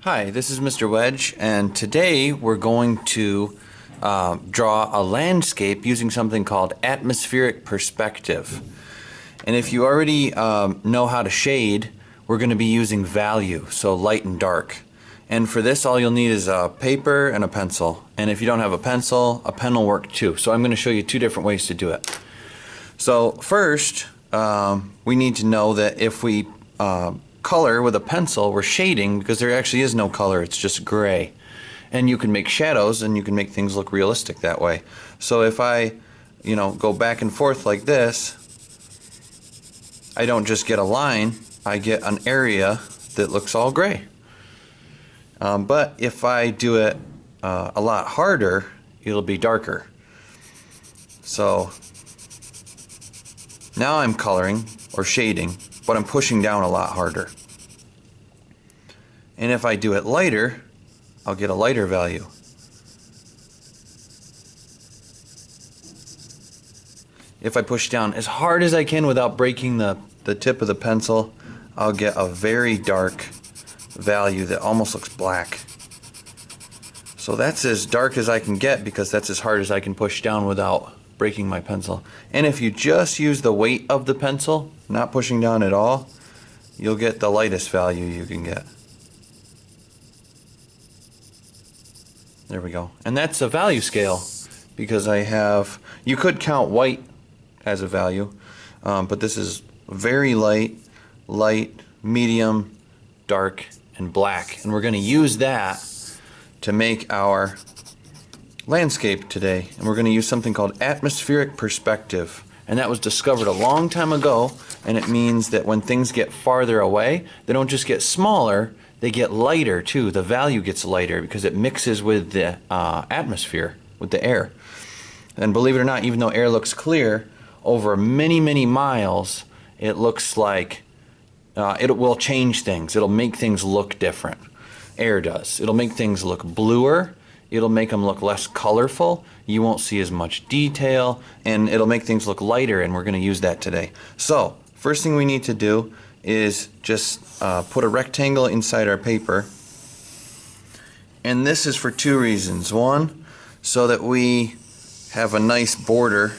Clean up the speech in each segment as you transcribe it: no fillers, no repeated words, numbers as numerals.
Hi, this is Mr. Wedge, and today we're going to draw a landscape using something called atmospheric perspective. And if you already know how to shade, we're going to be using value, so light and dark. And for this, all you'll need is a paper and a pencil. And if you don't have a pencil, a pen will work too. So I'm going to show you two different ways to do it. So first, we need to know that if we color with a pencil, we're shading because there actually is no color, it's just gray. And you can make shadows and you can make things look realistic that way. So if I, go back and forth like this, I don't just get a line, I get an area that looks all gray. But if I do it a lot harder, it'll be darker. So now I'm coloring or shading, but I'm pushing down a lot harder. And if I do it lighter, I'll get a lighter value. If I push down as hard as I can without breaking the tip of the pencil, I'll get a very dark value that almost looks black. So that's as dark as I can get because that's as hard as I can push down without breaking my pencil. And if you just use the weight of the pencil, not pushing down at all, you'll get the lightest value you can get. There we go. And that's a value scale because you could count white as a value, but this is very light, medium, dark, and black. And we're going to use that to make our landscape today. And we're going to use something called atmospheric perspective. And that was discovered a long time ago, and it means that when things get farther away, they don't just get smaller, they get lighter too. The value gets lighter because it mixes with the atmosphere, with the air. And believe it or not, even though air looks clear, over many, many miles, it looks like it will change things. It'll make things look different. Air does. It'll make things look bluer. It'll make them look less colorful. You won't see as much detail, and it'll make things look lighter, and we're going to use that today. So, first thing we need to do is just put a rectangle inside our paper. And this is for two reasons. One, so that we have a nice border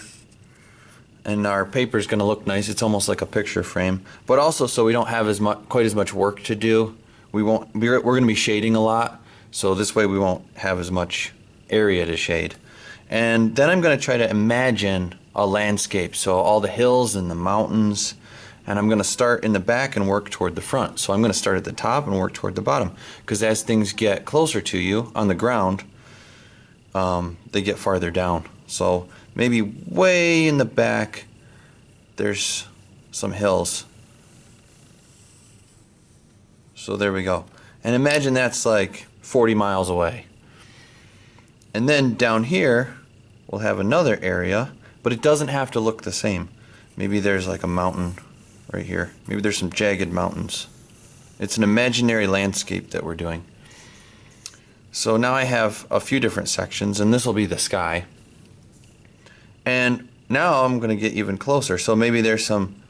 and our paper is going to look nice. It's almost like a picture frame. But also so we don't have quite as much work to do. We're going to be shading a lot, so this way we won't have as much area to shade. And then I'm going to try to imagine a landscape, so all the hills and the mountains. And I'm going to start in the back and work toward the front. So I'm going to start at the top and work toward the bottom. Because as things get closer to you on the ground, they get farther down. So maybe way in the back, there's some hills. So there we go. And imagine that's like 40 miles away. And then down here, we'll have another area, but it doesn't have to look the same. Maybe there's like a mountain right here. Maybe there's some jagged mountains. It's an imaginary landscape that we're doing. So now I have a few different sections, and this will be the sky. And now I'm going to get even closer. So maybe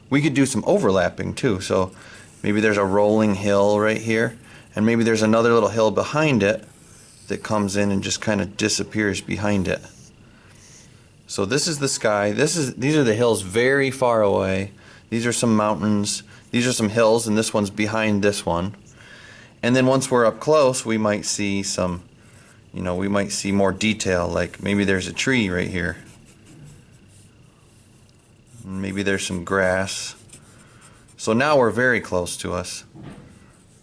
we could do some overlapping too. So maybe there's a rolling hill right here, and maybe there's another little hill behind it that comes in and just kind of disappears behind it. So this is the sky. These are the hills very far away. These are some mountains, these are some hills, and this one's behind this one. And then once we're up close, we might see we might see more detail, like maybe there's a tree right here. Maybe there's some grass. So now we're very close to us.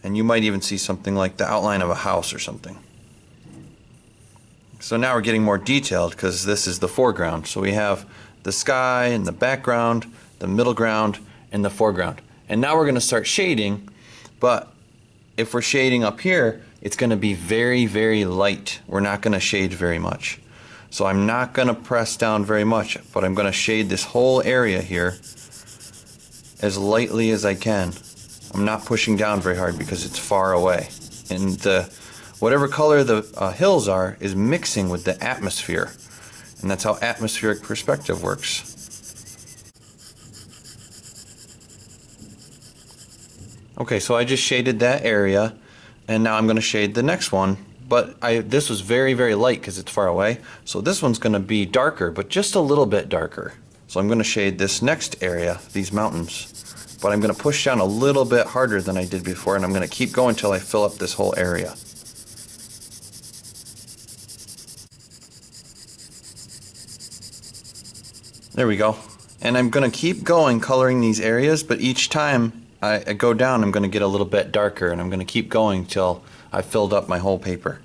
And you might even see something like the outline of a house or something. So now we're getting more detailed because this is the foreground. So we have the sky and the background, the middle ground, and the foreground. And now we're going to start shading, but if we're shading up here, it's going to be very, very light. We're not going to shade very much. So I'm not going to press down very much, but I'm going to shade this whole area here as lightly as I can. I'm not pushing down very hard because it's far away. And whatever color the hills are is mixing with the atmosphere. And that's how atmospheric perspective works. Okay, so I just shaded that area. And now I'm going to shade the next one, but this was very, very light because it's far away. So this one's going to be darker, but just a little bit darker. So I'm going to shade this next area, these mountains. But I'm going to push down a little bit harder than I did before, and I'm going to keep going until I fill up this whole area. There we go. And I'm going to keep going coloring these areas, but each time I go down, I'm going to get a little bit darker, and I'm going to keep going till I filled up my whole paper.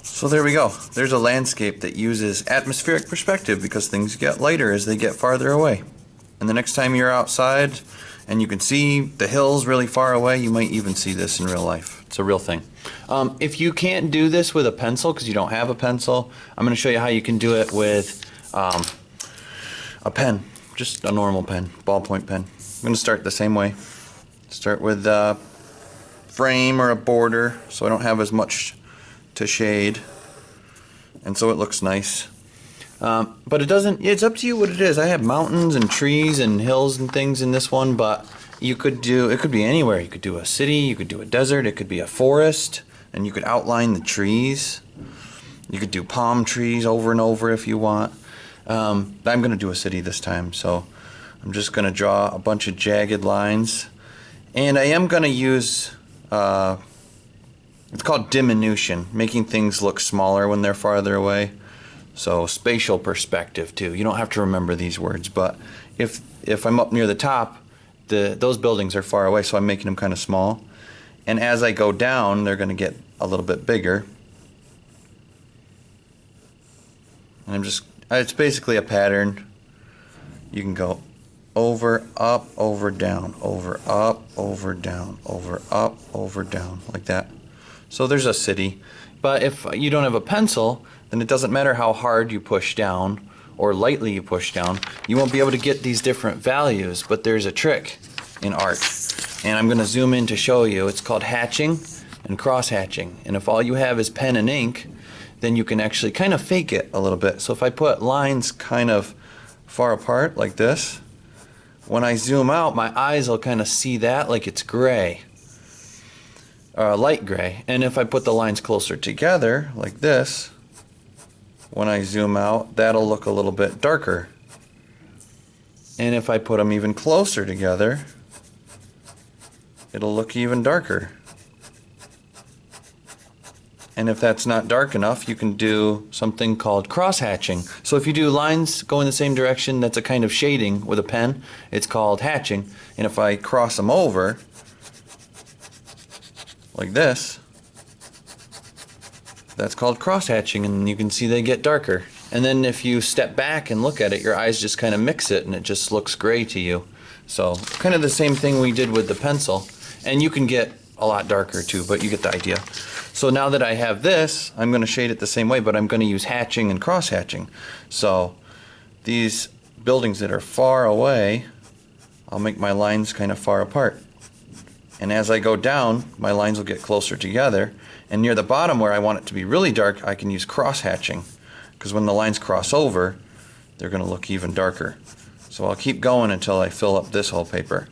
So there we go. There's a landscape that uses atmospheric perspective because things get lighter as they get farther away. And the next time you're outside and you can see the hills really far away, you might even see this in real life. It's a real thing. If you can't do this with a pencil because you don't have a pencil, I'm going to show you how you can do it with a pen, just a normal pen, ballpoint pen. I'm going to start the same way. Start with a frame or a border so I don't have as much to shade, and so it looks nice. But it doesn't, it's up to you what it is. I have mountains and trees and hills and things in this one, but you could do, it could be anywhere. You could do a city, you could do a desert, it could be a forest, and you could outline the trees. You could do palm trees over and over if you want. I'm going to do a city this time, so I'm just going to draw a bunch of jagged lines, and I am going to use it's called diminution, making things look smaller when they're farther away. So spatial perspective too. You don't have to remember these words, but if I'm up near the top, those buildings are far away, so I'm making them kind of small. And as I go down, they're going to get a little bit bigger. And it's basically a pattern. You can go over, up, over, down, over, up, over, down, over, up, over, down, like that. So there's a city. But if you don't have a pencil, then it doesn't matter how hard you push down or lightly you push down. You won't be able to get these different values, but there's a trick in art. And I'm going to zoom in to show you. It's called hatching and cross hatching. And if all you have is pen and ink, then you can actually kind of fake it a little bit. So if I put lines kind of far apart like this, when I zoom out, my eyes will kind of see that like it's gray. Light gray. And if I put the lines closer together like this, when I zoom out, that'll look a little bit darker. And if I put them even closer together, it'll look even darker. And if that's not dark enough, you can do something called cross hatching. So if you do lines go in the same direction, that's a kind of shading with a pen. It's called hatching. And if I cross them over like this, that's called cross hatching, and you can see they get darker. And then if you step back and look at it, your eyes just kind of mix it and it just looks gray to you. So kind of the same thing we did with the pencil. And you can get a lot darker too, but you get the idea. So now that I have this, I'm going to shade it the same way, but I'm going to use hatching and cross hatching. So these buildings that are far away, I'll make my lines kind of far apart. And as I go down, my lines will get closer together. And near the bottom where I want it to be really dark, I can use cross hatching, because when the lines cross over, they're going to look even darker. So I'll keep going until I fill up this whole paper.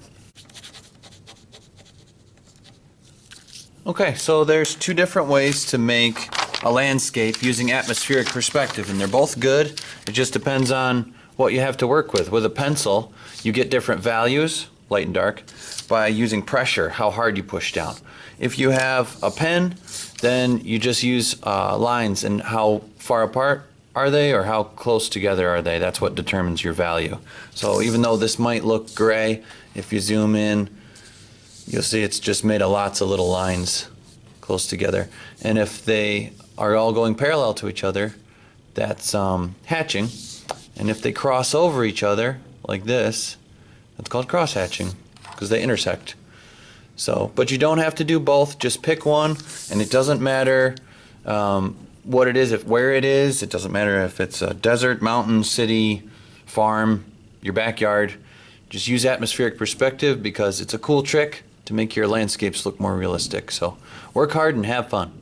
Okay, so there's two different ways to make a landscape using atmospheric perspective, and they're both good. It just depends on what you have to work with. With a pencil, you get different values, light and dark, by using pressure, how hard you push down. If you have a pen, then you just use lines, and how far apart are they or how close together are they? That's what determines your value. So even though this might look gray, if you zoom in, you'll see it's just made of lots of little lines close together. And if they are all going parallel to each other, that's hatching. And if they cross over each other, like this, that's called cross-hatching, because they intersect. So, but you don't have to do both, just pick one, and it doesn't matter what it is, where it is. It doesn't matter if it's a desert, mountain, city, farm, your backyard. Just use atmospheric perspective because it's a cool trick to make your landscapes look more realistic. So work hard and have fun.